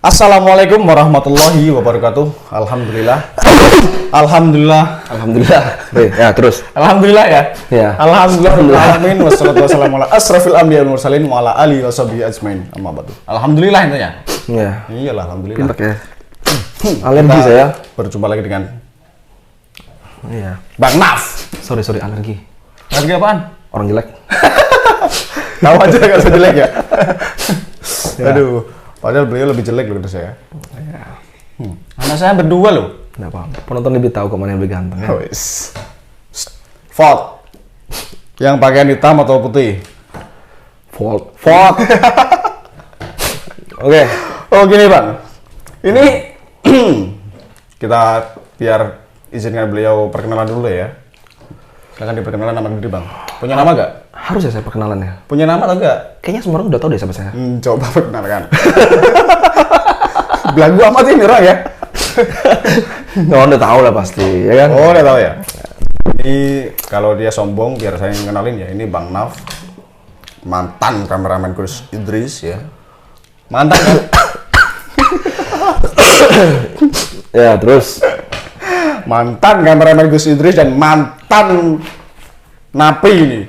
Assalamualaikum warahmatullahi wabarakatuh. Alhamdulillah. Ya, terus. Alhamdulillah ya. Ya. Alhamdulillah. Alamin wassalatu wassalamu ala asrafil anbiya wal mursalin wa ala alihi washabihi ajmain. Amma ba'du. Alhamdulillah intinya. Ya. Iyalah alhamdulillah. Pintar ya. Alergi saya. Berjumpa lagi dengan Iya. Bang Naf. Sorry, alergi. Lagi apaan? Orang jelek. Tahu aja enggak usah jelek ya. Aduh, padahal beliau lebih jelek loh dari saya. Ya. Anak saya berdua loh. Enggak apa-apa. Penonton lebih tahu kok mana yang lebih ganteng ya. Wis. Vote. Yang pakaian hitam atau putih? Vote. Oke. Oh gini bang, ini kita biar izinkan beliau perkenalan dulu ya. Silahkan diperkenalan nama diri bang. Punya nama gak? Harus ya saya perkenalan ya? Punya nama atau enggak? Kayaknya semua orang udah tahu deh siapa saya. Coba perkenalkan. Belagu amat sih ini orang ya. Oh, udah tahu lah pasti, ya kan? Oh udah tahu ya. Ini kalau dia sombong biar saya yang kenalin ya. Ini Bang Naf, mantan kameramen Gus Idris ya. Mantan kan? Ya, terus Mantan kameramen Gus Idris dan mantan napi ini.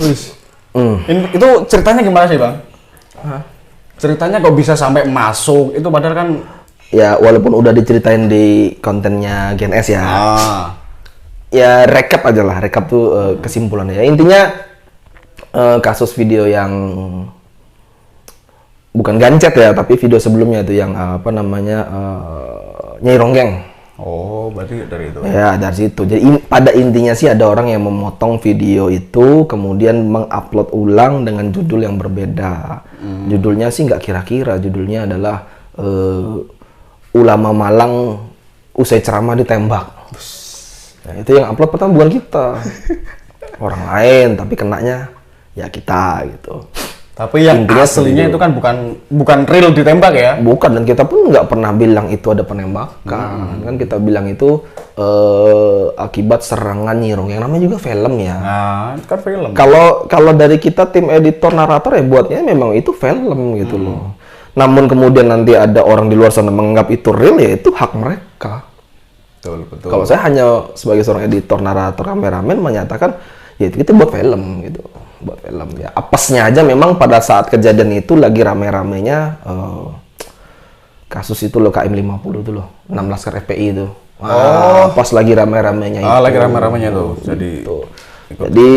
Wis. Itu ceritanya gimana sih bang? Ceritanya kok bisa sampai masuk itu padahal kan ya walaupun udah diceritain di kontennya Gen S ya. Ya recap aja lah, recap tuh kesimpulannya. Ya, intinya kasus video yang bukan gancet ya, tapi video sebelumnya itu yang Nyai Ronggeng. oh berarti dari itu. Ya dari situ. Jadi pada intinya sih ada orang yang memotong video itu kemudian mengupload ulang dengan judul yang berbeda. Judulnya sih nggak kira-kira, judulnya adalah Ulama Malang usai ceramah ditembak. Nah, itu yang upload pertama bukan kita, orang lain, tapi kenanya ya kita gitu. Tapi yang Intinya aslinya itu kan bukan real ditembak ya? Bukan, dan kita pun nggak pernah bilang itu ada penembakan. Kan kita bilang itu akibat serangan Nyai Ronggeng, yang namanya juga film ya. Nah, itu kan film. Kalau dari kita tim editor narator ya buatnya memang itu film gitu loh. Namun kemudian nanti ada orang di luar sana menganggap itu real, ya itu hak mereka. Betul. Kalau saya hanya sebagai seorang editor narator kameramen menyatakan ya itu kita buat film gitu. Buat film ya. Apesnya aja memang pada saat kejadian itu lagi rame-ramenya kasus itu loh KM50 itu loh, 16 laskar FPI itu. Pas lagi rame-ramenya itu. Lagi rame-ramenya tuh. Jadi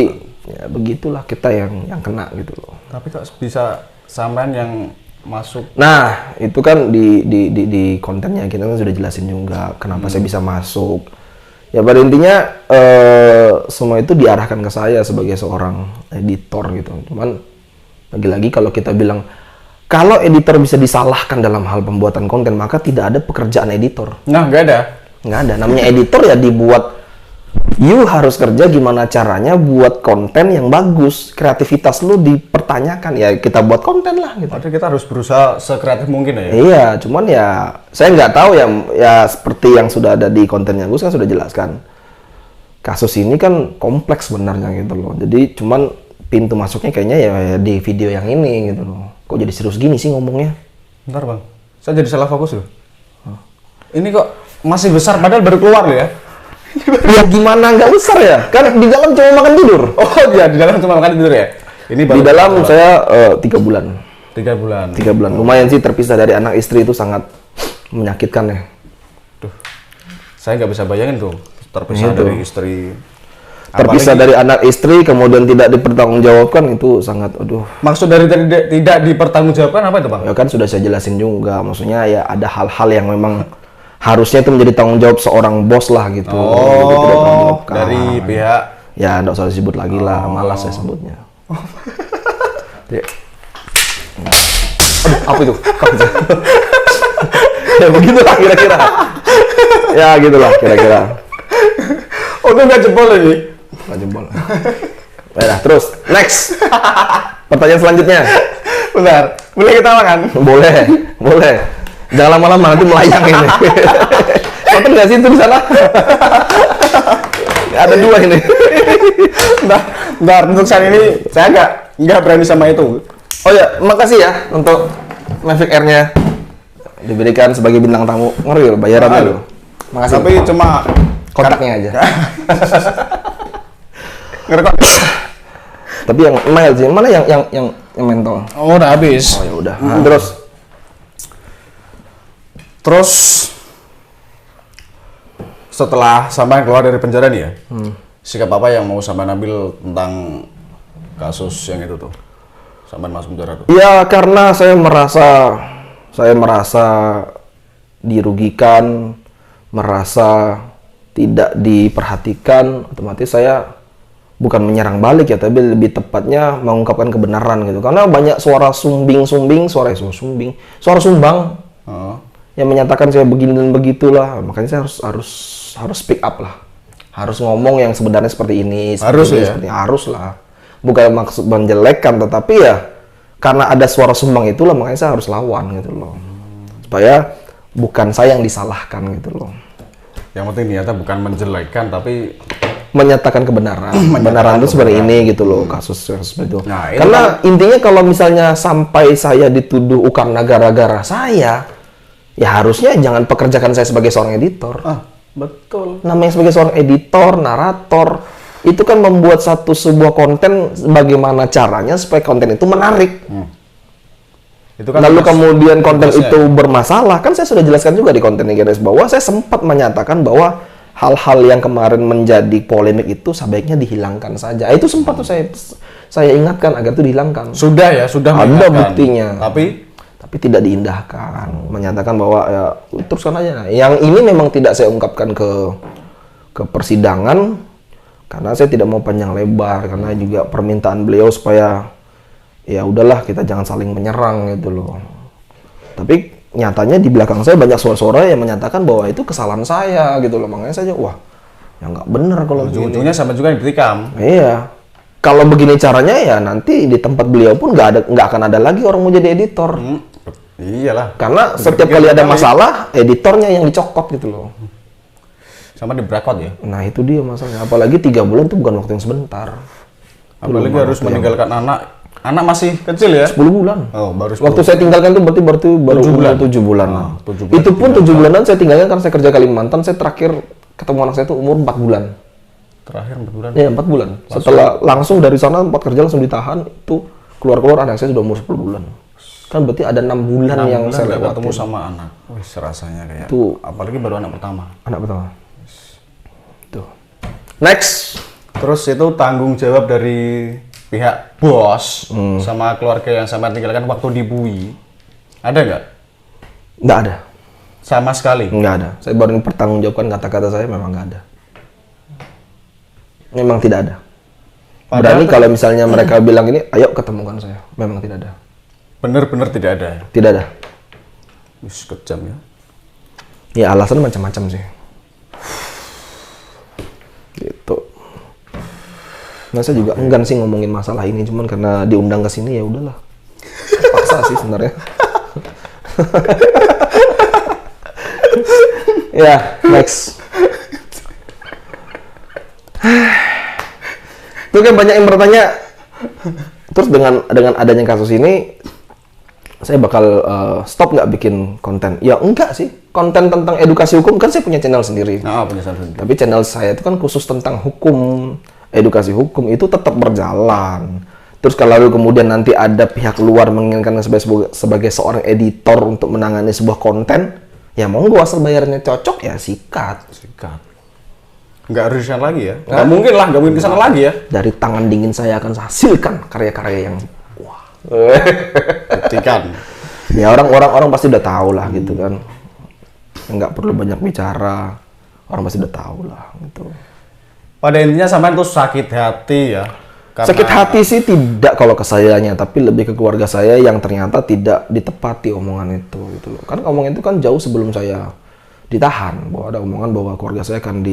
ya begitulah kita yang kena gitu loh. Tapi kok bisa sampean yang masuk? Nah, itu kan di kontennya kita kan sudah jelasin juga kenapa saya bisa masuk. Ya pada intinya semua itu diarahkan ke saya sebagai seorang editor gitu. Cuman lagi-lagi kalau kita bilang kalau editor bisa disalahkan dalam hal pembuatan konten, maka tidak ada pekerjaan editor. Nah, nggak ada. Namanya editor ya dibuat, you harus kerja gimana caranya buat konten yang bagus, kreativitas lu dipertanyakan, ya kita buat konten lah gitu. Padahal kita harus berusaha sekreatif mungkin ya. Iya, cuman ya saya nggak tahu ya seperti yang sudah ada di kontennya Gus kan sudah jelaskan. Kasus ini kan kompleks sebenarnya gitu loh. Jadi cuman pintu masuknya kayaknya ya di video yang ini gitu loh. Kok jadi serius gini sih ngomongnya? Bentar bang, saya jadi salah fokus loh. Ini kok masih besar padahal baru keluar loh ya. Ya gimana nggak besar ya? Kan di dalam cuma makan tidur. Oh iya, di dalam cuma makan tidur ya? Ini Di dalam saya 3 bulan. 3 bulan. 3 bulan. Lumayan sih terpisah dari anak istri itu sangat menyakitkan ya. Duh, saya nggak bisa bayangin tuh terpisah Itu. dari istri. Terpisah Apalagi- dari anak istri kemudian tidak dipertanggungjawabkan itu sangat Maksud dari tidak dipertanggungjawabkan apa itu bang? ya kan sudah saya jelasin juga. Maksudnya ya ada hal-hal yang memang harusnya itu menjadi tanggung jawab seorang bos lah gitu. Itu tidak ditanggungjawabkan. Dari pihak. Ya nggak usah disebut lagi lah, malas saya sebutnya. Ya. Aduh, apa itu? Ya begitulah kira-kira. Ya gitulah kira-kira. Oh itu nggak jebol ini? Nggak jempol. Baiklah, terus next. Pertanyaan selanjutnya. Bentar, boleh kita makan? Boleh. Jangan lama-lama nanti melayang ini. Nonton nggak sih itu di sana? Ada 2 ini. Bentar, untuk saat ini saya nggak berani sama itu. Oh ya, makasih ya untuk Mavic Air-nya Diberikan sebagai bintang tamu. Ngeri loh bayarannya loh. Makasih. Tapi cuma kontaknya aja. ngerekod. Tapi yang mild sih. Mana yang mentol? Oh, udah habis. Oh ya udah. Nah, Terus setelah sampai keluar dari penjara nih ya, sikap apa yang mau sampai ambil tentang kasus yang itu tuh, sampai masuk penjara tuh? ya karena saya merasa dirugikan, merasa tidak diperhatikan, otomatis saya bukan menyerang balik ya, tapi lebih tepatnya mengungkapkan kebenaran gitu. Karena banyak suara sumbang Oh. yang menyatakan saya begini dan begitulah, makanya saya harus speak up lah, harus ngomong yang sebenarnya seperti ini, harus lah, bukan maksud menjelekkan, tetapi ya karena ada suara sumbang itulah makanya saya harus lawan gitu loh, supaya bukan saya yang disalahkan gitu loh. Yang penting niatnya bukan menjelekkan tapi Menyatakan kebenaran, kebenaran itu sebenarnya ini gitu loh, kasus seperti itu. Nah, karena intinya kalau misalnya sampai saya dituduh karena gara-gara saya, ya harusnya jangan pekerjakan saya sebagai seorang editor. betul. Namanya sebagai seorang editor, narator, itu kan membuat sebuah konten bagaimana caranya supaya konten itu menarik. Itu kan Lalu kemudian konten tugasnya. itu bermasalah, kan saya sudah jelaskan juga di konten guys, bahwa saya sempat menyatakan bahwa hal-hal yang kemarin menjadi polemik itu sebaiknya dihilangkan saja. Itu sempat tuh saya ingatkan agar itu dihilangkan. Sudah Ada mengingatkan. buktinya. Tapi tidak diindahkan, menyatakan bahwa ya teruskan aja. Nah, yang ini memang tidak saya ungkapkan ke persidangan karena saya tidak mau panjang lebar, karena juga permintaan beliau supaya ya udahlah kita jangan saling menyerang gitu loh. Tapi nyatanya di belakang saya banyak suara-suara yang menyatakan bahwa itu kesalahan saya gitu loh, makanya saya wah ya nggak bener kalau begini. ujung-ujungnya sama juga yang ditikam. Iya. Kalau begini caranya ya nanti di tempat beliau pun nggak akan ada lagi orang mau jadi editor. Iyalah. Karena setiap kali ada masalah, editornya yang dicokot gitu loh. Sama di brakot ya. Nah itu dia masalahnya. Apalagi 3 bulan itu bukan waktu yang sebentar. Apalagi harus meninggalkan anak. Anak masih kecil ya? 10 bulan. Oh, baru 10. Waktu saya tinggalkan itu berarti baru 7 bulan. 7 bulan. 7 bulan. Itu pun 7 bulanan saya tinggalkan karena saya kerja Kalimantan. Saya terakhir ketemu anak saya itu umur 4 bulan. Terakhir 4 bulan. Iya 4 bulan. Setelah langsung dari sana 4 kerja langsung ditahan, itu keluar anak saya sudah umur 10 bulan. Kan berarti ada 6 bulan yang saya nggak lewatin. ketemu sama anak. Wih, serasanya kayak. Itu Apalagi baru anak pertama. anak pertama. Tuh. Next. Terus itu tanggung jawab dari pihak bos sama keluarga yang sampai tinggalkan waktu di Bui. Ada nggak? Nggak ada. Sama sekali. Nggak ada. Saya baru mempertanggungjawabkan kata-kata saya, memang nggak ada. Memang tidak ada. Padahal Berani kalau misalnya mereka bilang ini, ayo ketemukan saya. Memang tidak ada. Bener-bener tidak ada. Tidak ada. Wih, kejam ya. Ya alasan macam-macam sih. Gitu. Nah saya juga enggan sih ngomongin masalah ini, cuman karena diundang ke sini ya udahlah. Paksa sih sebenarnya. Ya, next. Itu kan banyak yang bertanya. Terus dengan adanya kasus ini, saya bakal stop nggak bikin konten? Ya enggak sih. Konten tentang edukasi hukum kan saya punya channel sendiri. Nah, penjelasan sendiri. Tapi channel saya itu kan khusus tentang hukum, edukasi hukum itu tetap berjalan. Terus kalau kemudian nanti ada pihak luar menginginkan sebagai seorang editor untuk menangani sebuah konten, ya monggo asal bayarnya cocok ya sikat. Nggak harus di sana lagi ya? Nggak mungkin lah, nggak mungkin ke sana lagi ya? Dari tangan dingin saya akan hasilkan karya-karya yang wah. Buktikan. Ya orang pasti udah tahu lah gitu kan. Nggak perlu banyak bicara. Orang pasti udah tahu lah gitu. Pada intinya sampean tuh sakit hati ya? Karena Sakit hati sih tidak kalau ke sayanya, tapi lebih ke keluarga saya yang ternyata tidak ditepati omongan itu gitu loh. Kan omongan itu kan jauh sebelum saya ditahan, bahwa ada omongan bahwa keluarga saya akan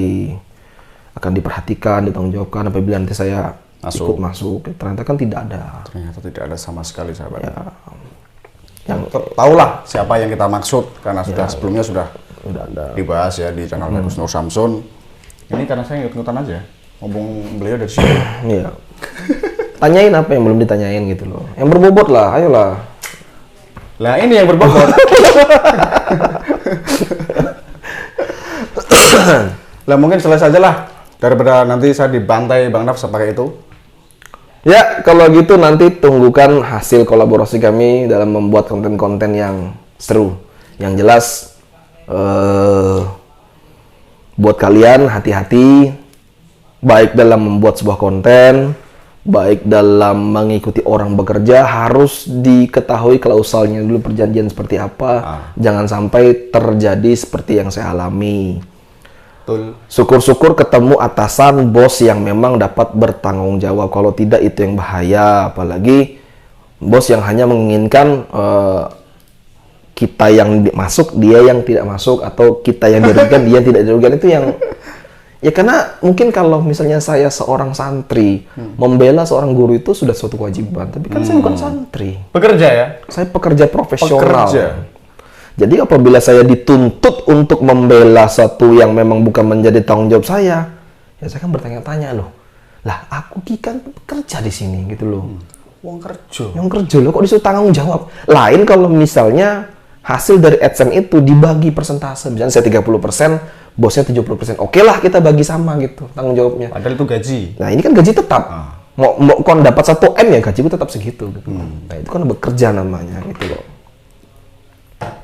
diperhatikan, ditanggungjawabkan apabila nanti saya ikut masuk. Ternyata kan tidak ada. Ternyata tidak ada sama sekali, sahabat. Ya, yang Tahulah siapa yang kita maksud, karena sudah sebelumnya sudah ada. dibahas ya di channel Gus Nur Samsun. Ini karena saya ngikut-ngikutan aja, ngomong beliau dari sini. Iya. Tanyain apa yang belum ditanyain gitu loh. Yang berbobot lah, ayolah. Lah ini yang berbobot. Lah mungkin selesai aja lah daripada nanti saya dibantai Bang Naf sepakai itu. Ya, kalau gitu nanti tunggukan hasil kolaborasi kami dalam membuat konten-konten yang seru. Yang jelas, buat kalian hati-hati, baik dalam membuat sebuah konten, baik dalam mengikuti orang bekerja, harus diketahui klausalnya dulu, perjanjian seperti apa. Jangan sampai terjadi seperti yang saya alami. Betul. Syukur-syukur ketemu atasan, bos yang memang dapat bertanggung jawab. Kalau tidak itu yang bahaya. Apalagi bos yang hanya menginginkan kita yang masuk, dia yang tidak masuk, atau kita yang dirugikan, dia yang tidak dirugikan. Itu yang ya, karena mungkin kalau misalnya saya seorang santri membela seorang guru itu sudah suatu kewajiban. Tapi kan saya bukan santri. Pekerja ya? Saya pekerja profesional. Pekerja. Jadi apabila saya dituntut untuk membela satu yang memang bukan menjadi tanggung jawab saya, ya saya kan bertanya-tanya loh. Lah aku kan kerja di sini gitu loh. Uang kerja. Yang kerja loh kok disuruh tanggung jawab. Lain kalau misalnya hasil dari AdSense itu dibagi persentase. Misalnya saya 30%, bosnya 70%. Oke lah kita bagi sama gitu tanggung jawabnya. Padahal itu gaji. Nah ini kan gaji tetap. Mau kon dapat 1 M ya gajiku tetap segitu gitu. Nah itu kan bekerja namanya gitu loh.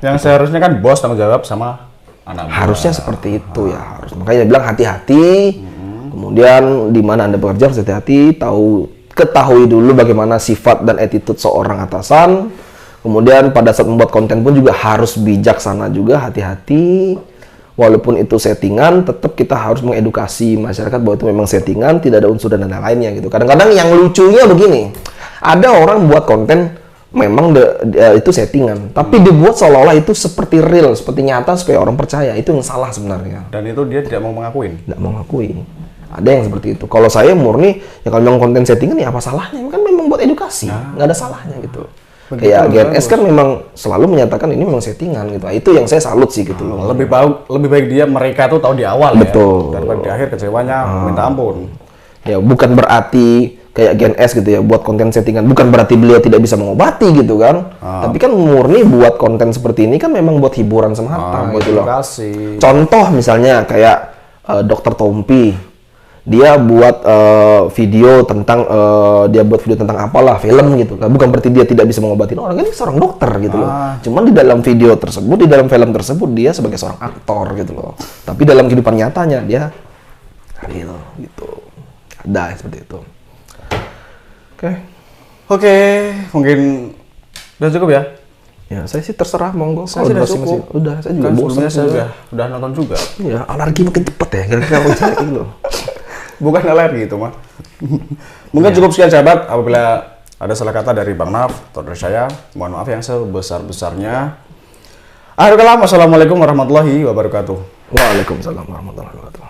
Yang seharusnya kan bos tanggung jawab sama anak buah. Harusnya seperti itu ya, harus. Makanya dia bilang hati-hati. Kemudian di mana Anda bekerja harus hati-hati, ketahui dulu bagaimana sifat dan attitude seorang atasan. Kemudian pada saat membuat konten pun juga harus bijaksana juga, hati-hati. Walaupun itu settingan, tetap kita harus mengedukasi masyarakat bahwa itu memang settingan, tidak ada unsur dan lain-lainnya gitu. Kadang-kadang yang lucunya begini, ada orang buat konten memang itu settingan, tapi dibuat seolah-olah itu seperti real, seperti nyata supaya orang percaya. Itu yang salah sebenarnya. Dan itu dia tidak mau mengakuin. Tidak mau ngakui. Ada yang seperti itu. Kalau saya murni, ya kalau memang konten settingan ya apa salahnya? Kan memang buat edukasi, nggak ada salahnya gitu. Betul, Kayak GNS kan memang selalu menyatakan ini memang settingan gitu. Itu yang saya salut sih gitu loh. Lebih baik dia mereka tuh tahu di awal. Betul. Ya. Daripada di akhir kecewanya minta ampun. Ya bukan berarti kayak GNS gitu ya buat konten settingan, bukan berarti beliau tidak bisa mengobati gitu kan. Tapi kan murni buat konten seperti ini kan memang buat hiburan semata gitu loh. Contoh misalnya kayak Dr. Tompi, dia buat video tentang apalah film gitu. Nah, bukan berarti dia tidak bisa mengobati orang, kan dia seorang dokter gitu loh. Cuman di dalam video tersebut, di dalam film tersebut dia sebagai seorang aktor gitu loh. Tapi dalam kehidupan nyatanya dia real gitu. Ada seperti itu. Oke, mungkin udah cukup ya? Ya, saya sih terserah, monggo. Saya sudah cukup. Udah, saya juga Kan bosan. sebelumnya saya udah nonton juga. Iya, alergi makin cepet ya, gara-gara cari gitu loh. Bukan alergi itu mah. Mungkin cukup sekian sahabat. Apabila ada salah kata dari Bang Naf atau dari saya, mohon maaf yang sebesar-besarnya. Akhir kalam, wassalamualaikum warahmatullahi wabarakatuh. Waalaikumsalam warahmatullahi wabarakatuh.